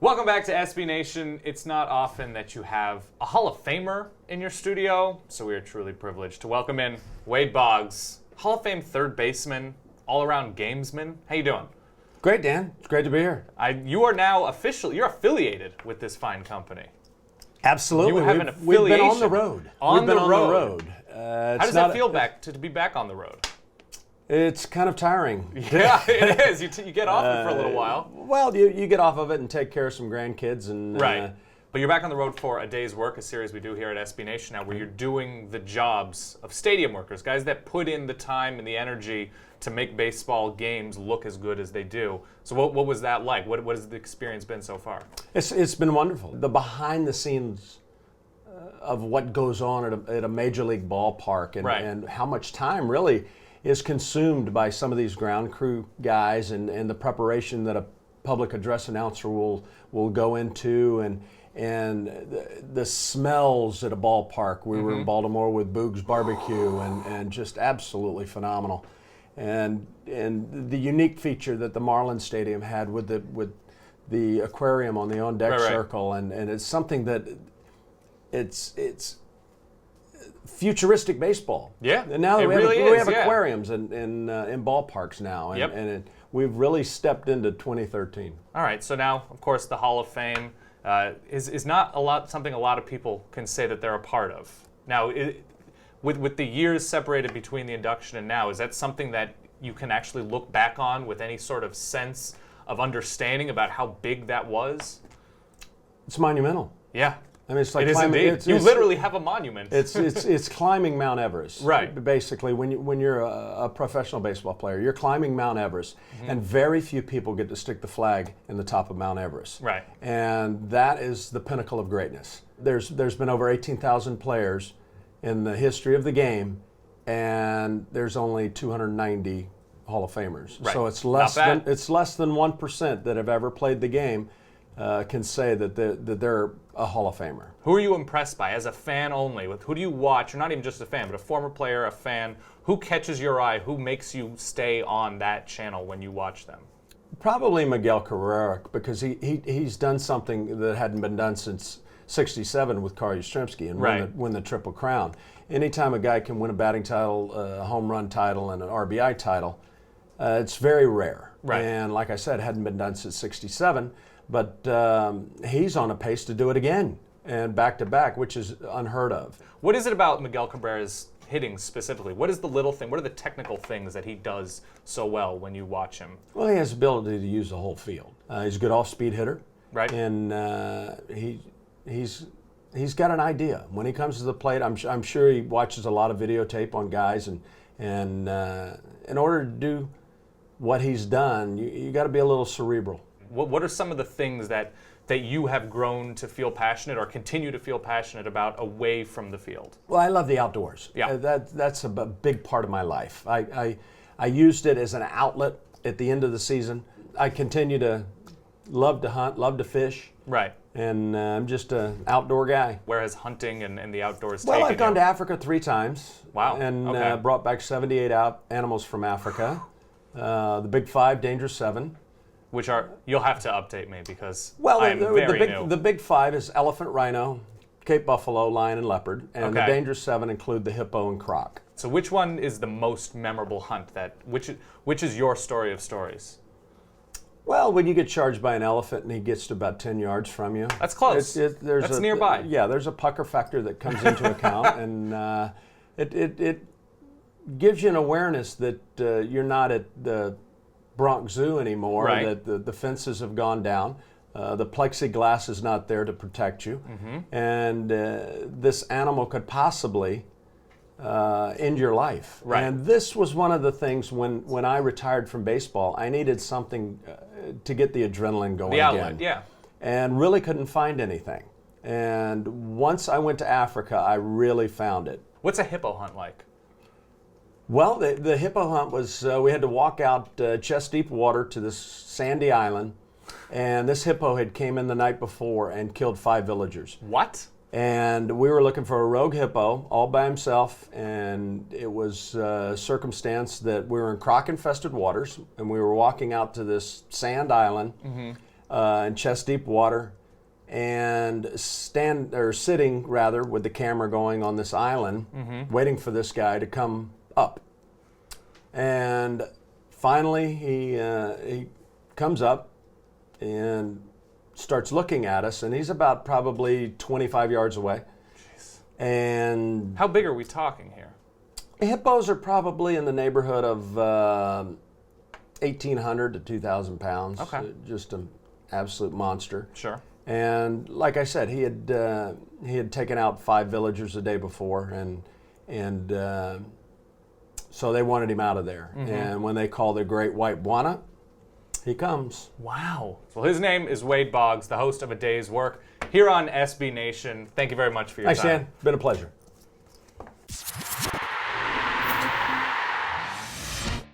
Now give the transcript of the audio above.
Welcome back to SB Nation. It's not often that you have a Hall of Famer in your studio, so we are truly privileged to welcome in Wade Boggs, Hall of Fame third baseman, all-around gamesman. How you doing? Great, Dan. It's great to be here. You are now you're affiliated with this fine company. Absolutely. You have an affiliation. We've been on the road. On the road. How does that feel to be back on the road? It's kind of tiring. Yeah, it is. You get off it for a little while. Well, you get off of it and take care of some grandkids. And right. But you're back on the road for A Day's Work, a series we do here at SB Nation now, where you're doing the jobs of stadium workers, guys that put in the time and the energy to make baseball games look as good as they do. So what was that like? What has the experience been so far? It's been wonderful. The behind the scenes of what goes on at a major league ballpark and how much time really is consumed by some of these ground crew guys and the preparation that a public address announcer will go into and the smells at a ballpark. We were in Baltimore with Boggs Barbecue and just absolutely phenomenal. And the unique feature that the Marlins Stadium had with the aquarium on the on-deck circle, and it's something that it's futuristic baseball. Yeah, and now we have aquariums in ballparks now, and we've really stepped into 2013. All right, so now, of course, the Hall of Fame is not something a lot of people can say that they're a part of. Now, with the years separated between the induction and now, is that something that you can actually look back on with any sort of sense of understanding about how big that was? It's monumental. Yeah. I mean, it's like it is indeed. You literally have a monument. It's climbing Mount Everest. Right. Basically, when you're a professional baseball player, you're climbing Mount Everest, and very few people get to stick the flag in the top of Mount Everest. Right. And that is the pinnacle of greatness. There's been over 18,000 players in the history of the game, and there's only 290 Hall of Famers. Right. So it's less than 1% that have ever played the game can say that they're a Hall of Famer. Who are you impressed by as a fan only? Who do you watch, or not even just a fan, but a former player, a fan? Who catches your eye? Who makes you stay on that channel when you watch them? Probably Miguel Cabrera, because he's done something that hadn't been done since '67 with Carl Yastrzemski and win the Triple Crown. Anytime a guy can win a batting title, a home run title, and an RBI title, it's very rare. Right. And like I said, hadn't been done since '67. But he's on a pace to do it again, and back-to-back, which is unheard of. What is it about Miguel Cabrera's hitting specifically? What is the little thing? What are the technical things that he does so well when you watch him? Well, he has the ability to use the whole field. He's a good off-speed hitter. Right. And he's got an idea. When he comes to the plate, I'm sure he watches a lot of videotape on guys, and in order to do what he's done, you got to be a little cerebral. What are some of the things that you have grown to feel passionate or continue to feel passionate about away from the field? Well, I love the outdoors. Yeah. That's a big part of my life. I used it as an outlet at the end of the season. I continue to love to hunt, love to fish. Right. And I'm just an outdoor guy. Where has hunting and the outdoors taken you? Well, I've gone to Africa 3 times. Wow. And brought back 78 animals from Africa. The Big 5, Danger 7. Which you'll have to update me because I am very new. The Big 5 is elephant, rhino, Cape buffalo, lion, and leopard, and the Danger 7 include the hippo and croc. So which one is the most memorable hunt? Which is your story of stories? Well, when you get charged by an elephant and he gets to about 10 yards from you. That's close. That's nearby. Yeah, there's a pucker factor that comes into account, and it gives you an awareness that you're not at the Bronx Zoo anymore, that the fences have gone down. The plexiglass is not there to protect you. And this animal could possibly end your life. Right. And this was one of the things when I retired from baseball, I needed something to get the adrenaline going again. The outlet, yeah. And really couldn't find anything. And once I went to Africa, I really found it. What's a hippo hunt like? Well, the hippo hunt was, we had to walk out chest deep water to this sandy island, and this hippo had came in the night before and killed 5 villagers. What? And we were looking for a rogue hippo all by himself, and it was circumstance that we were in croc-infested waters, and we were walking out to this sand island. in chest deep water, and sitting rather with the camera going on this island, waiting for this guy to come up. And finally, he comes up and starts looking at us, and he's about probably 25 yards away. Jeez. And how big are we talking here? Hippos are probably in the neighborhood of 1,800 to 2,000 pounds. Okay. Just an absolute monster. Sure. And like I said, he had taken out 5 villagers the day before, and so they wanted him out of there. And when they call the great white Bwana, he comes. Wow. Well, his name is Wade Boggs, the host of A Day's Work here on SB Nation. Thank you very much for your time. Thanks, Dan. Been a pleasure.